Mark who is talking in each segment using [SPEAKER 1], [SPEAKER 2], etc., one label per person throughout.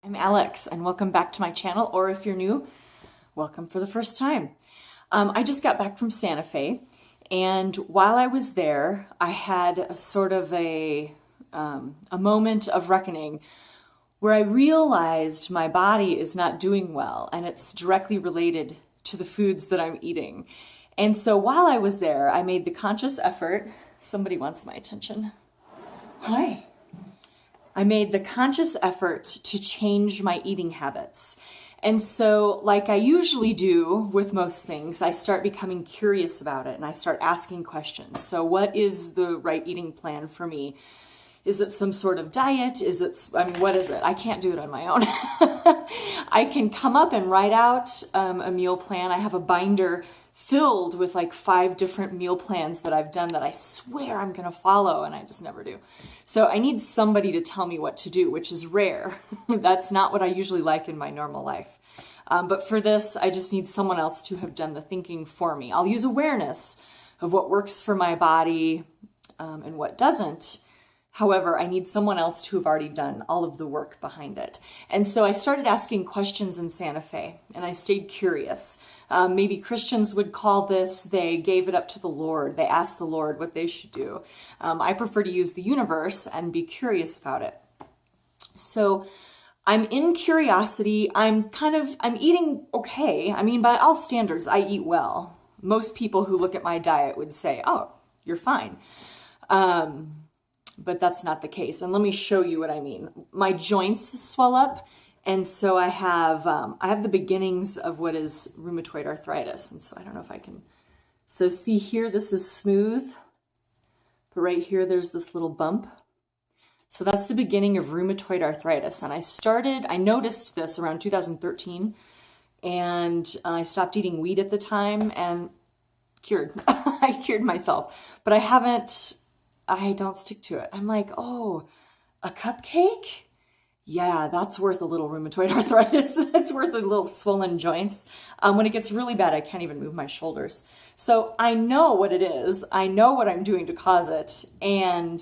[SPEAKER 1] I'm Alex, and welcome back to my channel, or if you're new, welcome for the first time. I just got back from Santa Fe, and while I was there, I had a sort of a moment of reckoning where I realized my body is not doing well, and it's directly related to the foods that I'm eating. And so while I was there, I made the conscious effort. Somebody wants my attention. Hi. I made the conscious effort to change my eating habits. And so, like I usually do with most things, I start becoming curious about it and I start asking questions. So what is the right eating plan for me? Is it some sort of diet? What is it? I can't do it on my own. I can come up and write out a meal plan. I have a binder filled with like 5 different meal plans that I've done that I swear I'm going to follow, and I just never do. So I need somebody to tell me what to do, which is rare. That's not what I usually like in my normal life. But for this, I just need someone else to have done the thinking for me. I'll use awareness of what works for my body and what doesn't. However, I need someone else to have already done all of the work behind it. And so I started asking questions in Santa Fe, and I stayed curious. Maybe Christians would call this, they gave it up to the Lord. They asked the Lord what they should do. I prefer to use the universe and be curious about it. So I'm in curiosity. I'm eating okay. I mean, by all standards, I eat well. Most people who look at my diet would say, oh, you're fine. But that's not the case. And let me show you what I mean. My joints swell up, and so I have the beginnings of what is rheumatoid arthritis. And so I don't know if I can. So see here, this is smooth, but right here, there's this little bump. So that's the beginning of rheumatoid arthritis. And I noticed this around 2013, and I stopped eating wheat at the time and I cured myself, but I don't stick to it. I'm like, oh, a cupcake? Yeah, that's worth a little rheumatoid arthritis. That's worth a little swollen joints. When it gets really bad, I can't even move my shoulders. So I know what it is. I know what I'm doing to cause it. And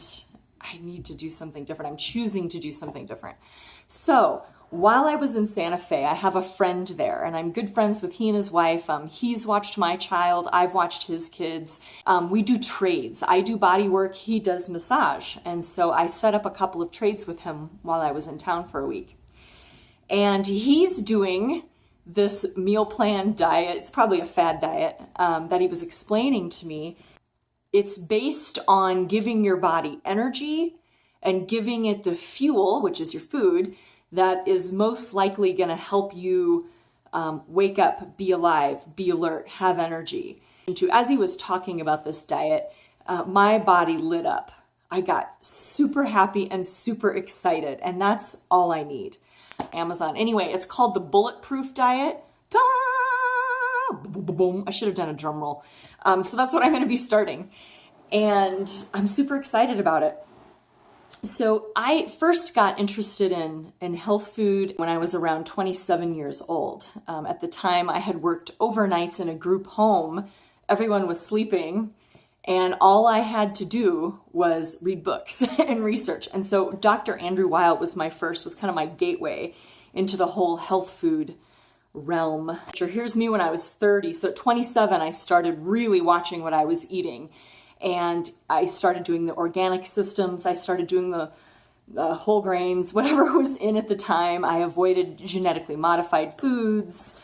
[SPEAKER 1] I need to do something different. I'm choosing to do something different. So while I was in Santa Fe, I have a friend there, and I'm good friends with he and his wife. He's watched my child. I've watched his kids. We do trades. I do body work. He does massage. And so I set up a couple of trades with him while I was in town for a week. And he's doing this meal plan diet. It's probably a fad diet that he was explaining to me. It's based on giving your body energy and giving it the fuel, which is your food, that is most likely going to help you wake up, be alive, be alert, have energy. And as he was talking about this diet, my body lit up. I got super happy and super excited, and that's all I need. Amazon. Anyway, it's called the Bulletproof Diet. Ta! Boom. I should have done a drum roll. So that's what I'm going to be starting. And I'm super excited about it. So I first got interested in health food when I was around 27 years old. At the time, I had worked overnights in a group home. Everyone was sleeping, and all I had to do was read books and research. And so Dr. Andrew Weil was kind of my gateway into the whole health food realm. Here's me when I was 30. So at 27, I started really watching what I was eating. And I started doing the organic systems. I started doing the whole grains, whatever was in at the time. I avoided genetically modified foods.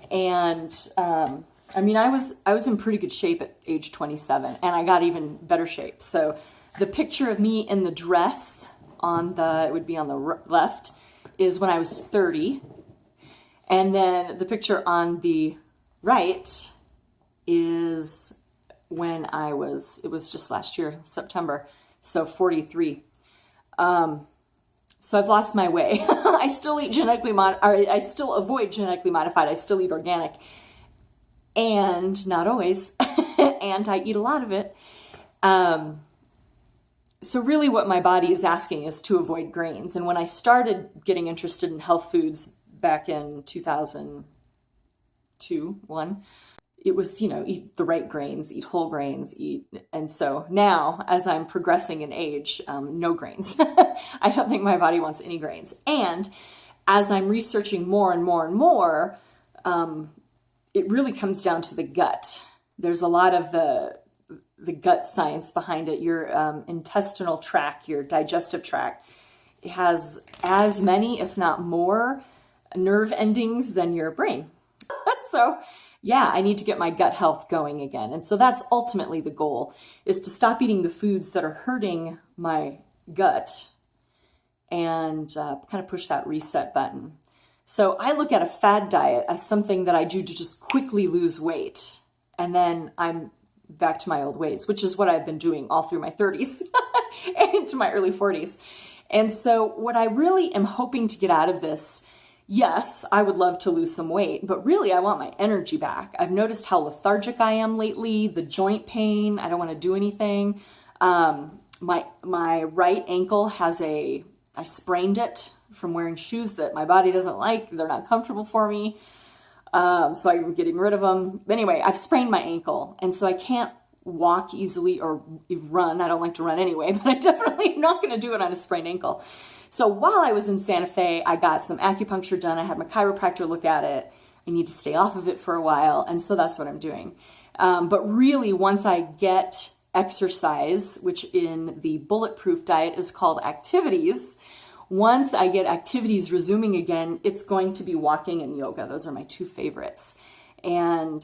[SPEAKER 1] And I was in pretty good shape at age 27, and I got even better shape. So the picture of me in the dress it would be on the left, is when I was 30. And then the picture on the right is when it was just last year, September, so 43. So I've lost my way. I still eat I still avoid genetically modified. I still eat organic, and not always, and I eat a lot of it. So really what my body is asking is to avoid grains. And when I started getting interested in health foods back in 2002, 1, it was, eat the right grains, eat whole grains, and so now, as I'm progressing in age, no grains. I don't think my body wants any grains. And as I'm researching more and more and more, it really comes down to the gut. There's a lot of the gut science behind it. Your intestinal tract, your digestive tract, it has as many, if not more, nerve endings than your brain. So yeah, I need to get my gut health going again. And so that's ultimately the goal, is to stop eating the foods that are hurting my gut and kind of push that reset button. So I look at a fad diet as something that I do to just quickly lose weight. And then I'm back to my old ways, which is what I've been doing all through my 30s and into my early 40s. And so what I really am hoping to get out of this, yes, I would love to lose some weight, but really I want my energy back. I've noticed how lethargic I am lately, the joint pain, I don't want to do anything. My right ankle I sprained it from wearing shoes that my body doesn't like. They're not comfortable for me. So I'm getting rid of them. But anyway, I've sprained my ankle, and so I can't walk easily or run. I don't like to run anyway, but I definitely am not going to do it on a sprained ankle. So while I was in Santa Fe, I got some acupuncture done. I had my chiropractor look at it. I need to stay off of it for a while, and so that's what I'm doing. But really, once I get exercise, which in the Bulletproof Diet is called activities, once I get activities resuming again, it's going to be walking and yoga. Those are my two favorites. And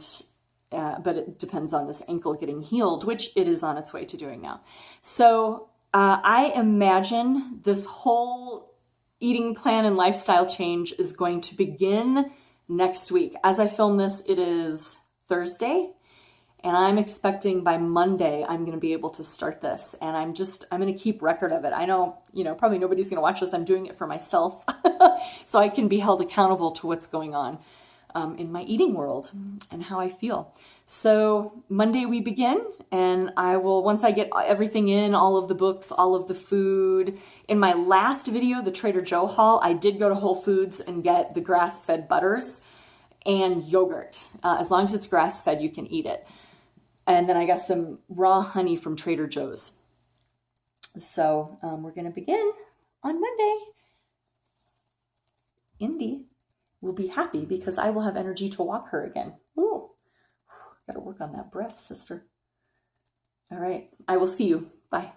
[SPEAKER 1] but it depends on this ankle getting healed, which it is on its way to doing now. So I imagine this whole eating plan and lifestyle change is going to begin next week. As I film this, it is Thursday, and I'm expecting by Monday I'm going to be able to start this, and I'm going to keep record of it. I know, probably nobody's going to watch this. I'm doing it for myself so I can be held accountable to what's going on in my eating world and how I feel. So Monday we begin, and I will, once I get everything in, all of the books, all of the food. In my last video, the Trader Joe haul, I did go to Whole Foods and get the grass-fed butters and yogurt. As long as it's grass-fed, you can eat it. And then I got some raw honey from Trader Joe's. So we're going to begin on Monday. Indy will be happy because I will have energy to walk her again. Ooh, got to work on that breath, sister. All right. I will see you. Bye.